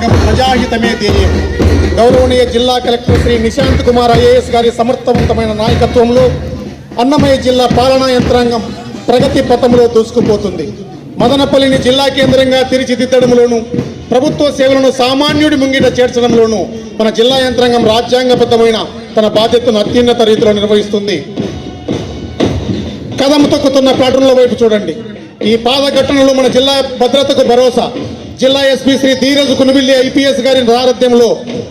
యంత్రాంగం ప్రజాహితమే ధ్యేయం. గౌరవనీయ జిల్లా కలెక్టర్ శ్రీ నిశాంత్ కుమార్ ఐఏఎస్ గారి సమర్థవంతమైన నాయకత్వంలో అన్నమయ్య జిల్లా పాలనా యంత్రాంగం ప్రగతి పథంలో దూసుకుపోతుంది. మదనపల్లిని జిల్లా కేంద్రంగా తీర్చిదిద్దడంలోనూ ప్రభుత్వ సేవలను సామాన్యుడి ముంగిట చేర్చడంలోనూ మన జిల్లా యంత్రాంగం రాజ్యాంగబద్ధమైన తన బాధ్యతను అత్యున్నత రీతిలో నిర్వహిస్తుంది. కదం తొక్కుతున్న ప్లాటూన్ల వైపు చూడండి. ఈ పాద ఘటనలో మన జిల్లా భద్రతకు భరోసా. జిల్లా ఎస్పీ శ్రీ ధీరజ్ కునుబిల్లి ఐపీఎస్ గారి సారథ్యంలో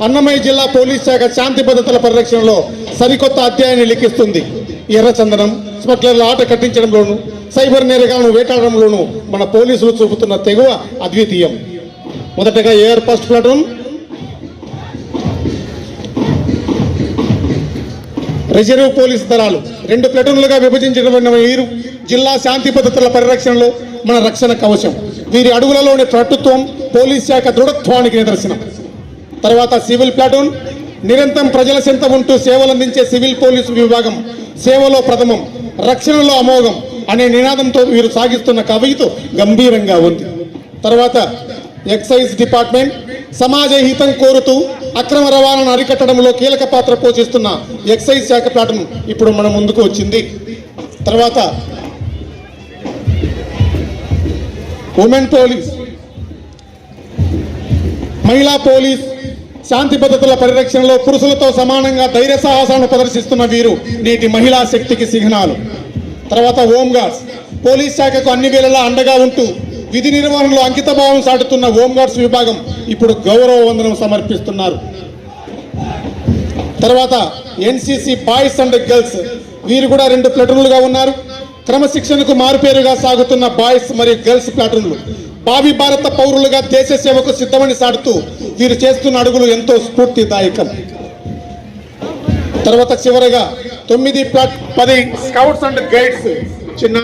అన్నమయ్య జిల్లా పోలీస్ శాఖ శాంతి భద్రతల పరిరక్షణలో సరికొత్త అధ్యాయాన్ని లిఖిస్తుంది. ఎర్రచందనం స్మగ్లర్ల ఆట కట్టించడంలోనూ సైబర్ నేరగాలను వేటాడడంలోనూ మన పోలీసులు చూపుతున్న తెగువ అద్వితీయం. మొదటగా air first platoon, reserve police దళాలు 2 ప్లాటూన్లుగా విభజించబడిన వీరు జిల్లా శాంతి భద్రతల పరిరక్షణలో మన రక్షణ కవచం. వీరి అడుగులలోని పట్టుత్వం పోలీస్ శాఖ దృఢత్వానికి నిదర్శనం. తర్వాత సివిల్ ప్లాటూన్, నిరంతరం ప్రజల చెంత ఉంటూ సేవలందించే సివిల్ పోలీసు విభాగం సేవలో ప్రథమం, రక్షణలో అమోఘం అనే నినాదంతో వీరు సాగిస్తున్న కవిత గంభీరంగా ఉంది. తర్వాత ఎక్సైజ్ డిపార్ట్మెంట్, సమాజ హితం కోరుతూ అక్రమ రవాణాను అరికట్టడంలో కీలక పాత్ర పోషిస్తున్న ఎక్సైజ్ శాఖ ప్లాటూన్ ఇప్పుడు మన ముందుకు వచ్చింది. తర్వాత ఉమెన్ పోలీస్, మహిళా పోలీస్ శాంతి భద్రతల పరిరక్షణలో పురుషులతో సమానంగా ధైర్య సాహసాలను ప్రదర్శిస్తున్న వీరు నేటి మహిళా శక్తికి చిహ్నాలు. తర్వాత హోంగార్డ్స్, పోలీస్ శాఖకు అన్ని వేళలా అండగా ఉంటూ విధి నిర్వహణలో అంకితభావం సాటుతున్న హోంగార్డ్స్ విభాగం ఇప్పుడు గౌరవ వందనం సమర్పిస్తున్నారు. తర్వాత ఎన్సీసీ బాయ్స్ అండ్ గర్ల్స్, వీరు కూడా 2 ప్లాటూన్లుగా ఉన్నారు. క్రమశిక్షణకు మారుపేరుగా సాగుతున్న బాయ్స్ మరియు గర్ల్స్ ప్లాటూన్లు భావి భారత పౌరులుగా దేశ సేవకు సిద్ధమని సాడుతూ వీరు చేస్తున్న అడుగులు ఎంతో స్ఫూర్తిదాయకం. తర్వాత చివరగా 9-10 స్కౌట్స్ అండ్ గైడ్స్ చిన్న